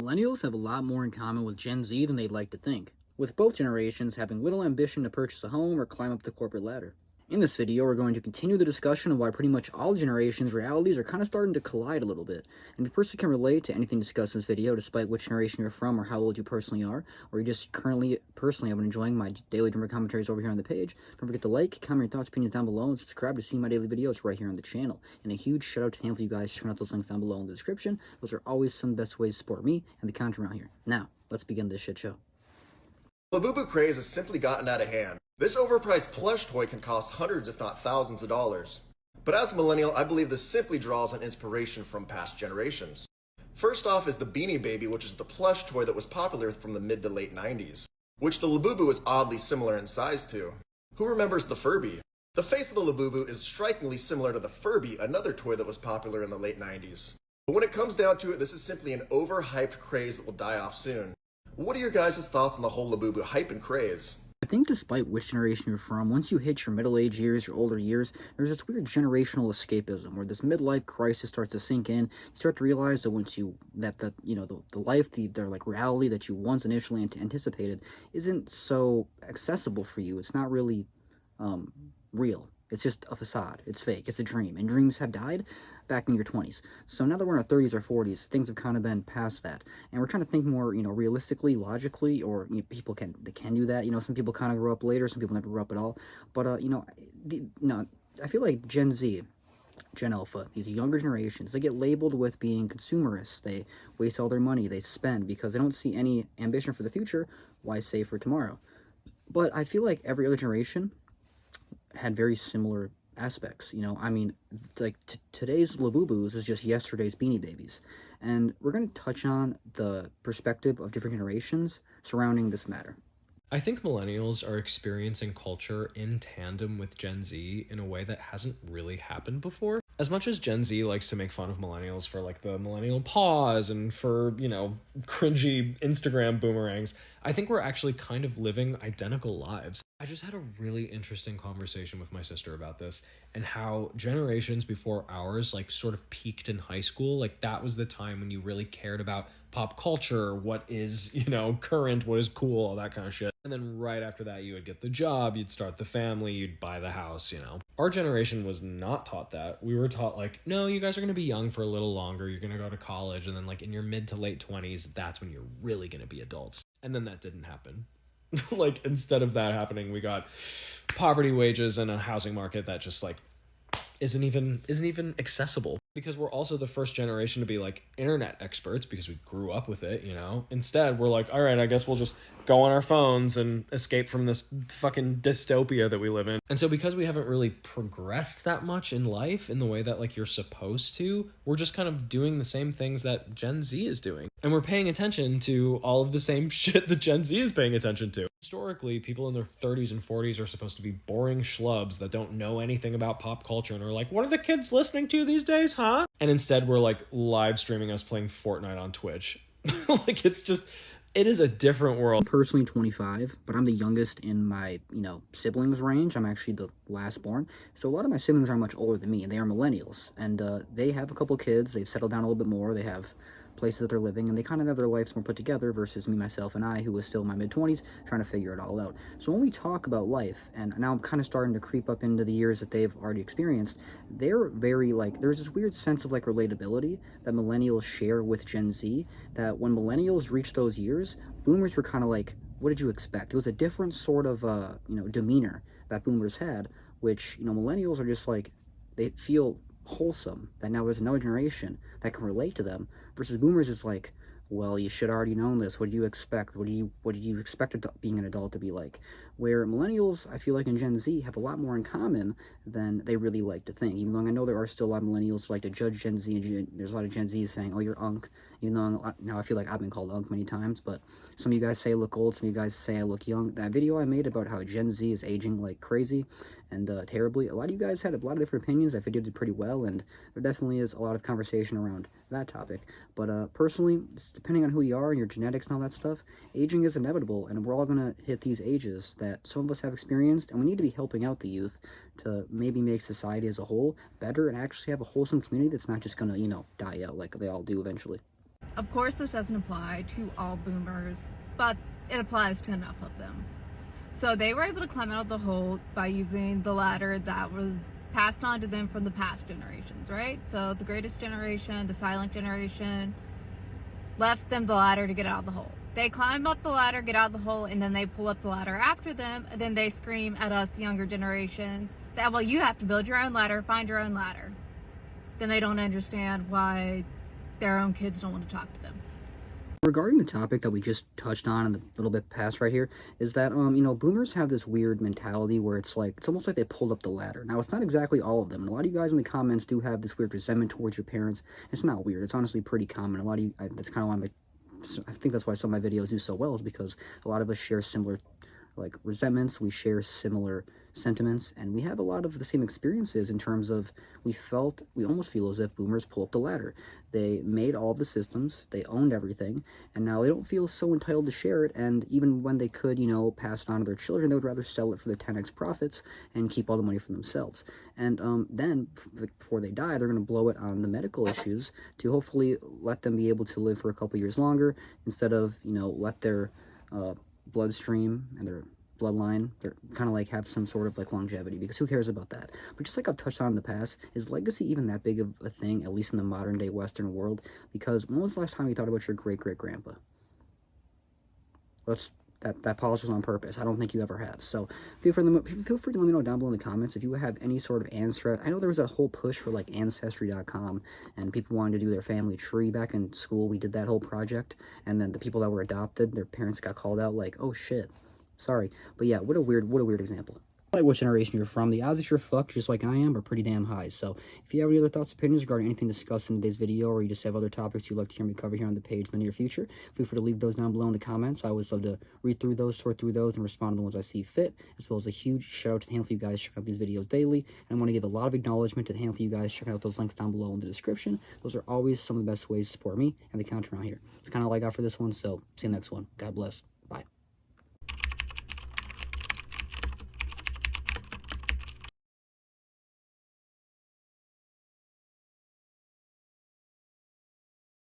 Millennials have a lot more in common with Gen Z than they'd like to think, with both generations having little ambition to purchase a home or climb up the corporate ladder. In this video, we're going to continue the discussion of why pretty much all generations' realities are kind of starting to collide a little bit. And if a person can relate to anything discussed in this video, despite which generation you're from or how old you personally are, or you just personally have been enjoying my daily different commentaries over here on the page, don't forget to like, comment your thoughts, opinions down below, and subscribe to see my daily videos right here on the channel. And a huge shout out to handful of you guys checking out those links down below in the description. Those are always some of the best ways to support me and the content around here. Now, let's begin this shit show. Labubu craze has simply gotten out of hand. This overpriced plush toy can cost hundreds if not thousands of dollars. But as a millennial, I believe this simply draws on inspiration from past generations. First off is the Beanie Baby, which is the plush toy that was popular from the mid to late 90s, which the Labubu is oddly similar in size to. Who remembers the Furby? The face of the Labubu is strikingly similar to the Furby, another toy that was popular in the late 90s. But when it comes down to it, this is simply an overhyped craze that will die off soon. What are your guys' thoughts on the whole Labubu hype and craze? I think despite which generation you're from, once you hit your middle-age years, your older years, there's this weird generational escapism where this midlife crisis starts to sink in. You start to realize that the life, the reality that you once initially anticipated isn't so accessible for you. It's not really real. It's just a facade. It's fake. It's a dream. And dreams have died back in your 20s. So now that we're in our 30s or 40s, things have kind of been past that. And we're trying to think more, realistically, logically, or people can do that. Some people kind of grow up later, some people never grow up at all. But, I feel like Gen Z, Gen Alpha, these younger generations, they get labeled with being consumerists. They waste all their money. They spend because they don't see any ambition for the future. Why save for tomorrow? But I feel like every other generation had very similar aspects. Today's Labubus is just yesterday's Beanie Babies. And we're going to touch on the perspective of different generations surrounding this matter. I think millennials are experiencing culture in tandem with Gen Z in a way that hasn't really happened before. As much as Gen Z likes to make fun of millennials for the millennial pause and for, cringy Instagram boomerangs, I think we're actually kind of living identical lives. I just had a really interesting conversation with my sister about this and how generations before ours sort of peaked in high school. That was the time when you really cared about pop culture, what is, current, what is cool, all that kind of shit. And then right after that, you would get the job, you'd start the family, you'd buy the house, Our generation was not taught that. We were taught no, you guys are going to be young for a little longer, you're going to go to college, and then in your mid to late 20s, that's when you're really going to be adults. And then that didn't happen. Instead of that happening, we got poverty wages and a housing market that just isn't even accessible, because we're also the first generation to be internet experts because we grew up with it. Instead we're all right, I guess we'll just go on our phones and escape from this fucking dystopia that we live in. And so because we haven't really progressed that much in life in the way that you're supposed to, we're just kind of doing the same things that Gen Z is doing, and we're paying attention to all of the same shit that Gen Z is paying attention to. Historically, people in their 30s and 40s are supposed to be boring schlubs that don't know anything about pop culture and are what are the kids listening to these days, huh? And instead we're live streaming us playing Fortnite on Twitch. It is a different world. I'm personally 25, but I'm the youngest in my, siblings range. I'm actually the last born. So a lot of my siblings are much older than me, and they are millennials. And they have a couple kids. They've settled down a little bit more. They have places that they're living, and they kind of have their lives more put together versus me, myself, and I, who was still in my mid-20s, trying to figure it all out. So when we talk about life, and now I'm kind of starting to creep up into the years that they've already experienced, they're very, there's this weird sense of, relatability that millennials share with Gen Z, that when millennials reach those years, boomers were kind of what did you expect? It was a different sort of, demeanor that boomers had, which, millennials are just they feel wholesome, that now there's another generation that can relate to them, versus boomers is well, you should already known this. What do you expect? What did you expect being an adult to be like? Where millennials, I feel in Gen Z, have a lot more in common than they really like to think. Even though I know there are still a lot of millennials who like to judge Gen Z, and there's a lot of Gen Zs saying, oh, you're unk. Even though now I feel like I've been called unk many times, but some of you guys say I look old, some of you guys say I look young. That video I made about how Gen Z is aging like crazy and terribly, a lot of you guys had a lot of different opinions. That video did pretty well, and there definitely is a lot of conversation around that topic. But personally, depending on who you are and your genetics and all that stuff, aging is inevitable, and we're all going to hit these ages that some of us have experienced, and we need to be helping out the youth to maybe make society as a whole better and actually have a wholesome community that's not just going to, die out like they all do eventually. Of course, this doesn't apply to all boomers, but it applies to enough of them. So they were able to climb out of the hole by using the ladder that was passed on to them from the past generations, right? So the greatest generation, the silent generation, left them the ladder to get out of the hole. They climb up the ladder, get out of the hole, and then they pull up the ladder after them, and then they scream at us, the younger generations, that, well, you have to build your own ladder, find your own ladder. Then they don't understand why their own kids don't want to talk to them. Regarding the topic that we just touched on and the little bit past right here, is that, you know, boomers have this weird mentality where it's like, it's almost like they pulled up the ladder. Now, it's not exactly all of them. And a lot of you guys in the comments do have this weird resentment towards your parents. It's not weird. It's honestly pretty common. A lot of you, that's kind of why I think that's why some of my videos do so well, is because a lot of us share similar, like, resentments. We share similar sentiments, and we have a lot of the same experiences in terms of we almost feel as if boomers pull up the ladder. They made all the systems, they owned everything, and now they don't feel so entitled to share it, and even when they could, you know, pass it on to their children, they would rather sell it for the 10x profits and keep all the money for themselves. And then, before they die, they're going to blow it on the medical issues to hopefully let them be able to live for a couple years longer, instead of, you know, let their bloodstream and their bloodline, they're kind of like have some sort of like longevity, because who cares about that? But just like I've touched on in the past, is legacy even that big of a thing, at least in the modern day Western world? Because when was the last time you thought about your great-great-grandpa? That pause was on purpose. I don't think you ever have. So feel free to let me know down below in the comments if you have any sort of ancestry. I know there was a whole push for like Ancestry.com, and people wanted to do their family tree. Back in school, we did that whole project, and then the people that were adopted, their parents got called out like, oh shit, sorry. But yeah, what a weird example. Like what generation you're from, the odds that you're fucked just like I am are pretty damn high. So if you have any other thoughts, opinions regarding anything discussed in today's video, or you just have other topics you'd like to hear me cover here on the page in the near future, feel free to leave those down below in the comments. I always love to read through those, sort through those, and respond to the ones I see fit, as well as a huge shout out to the handful of you guys checking out these videos daily. And I want to give a lot of acknowledgement to the handful of you guys checking out those links down below in the description. Those are always some of the best ways to support me and the content around here. It's kind of all I got for this one, so see you next one. God bless.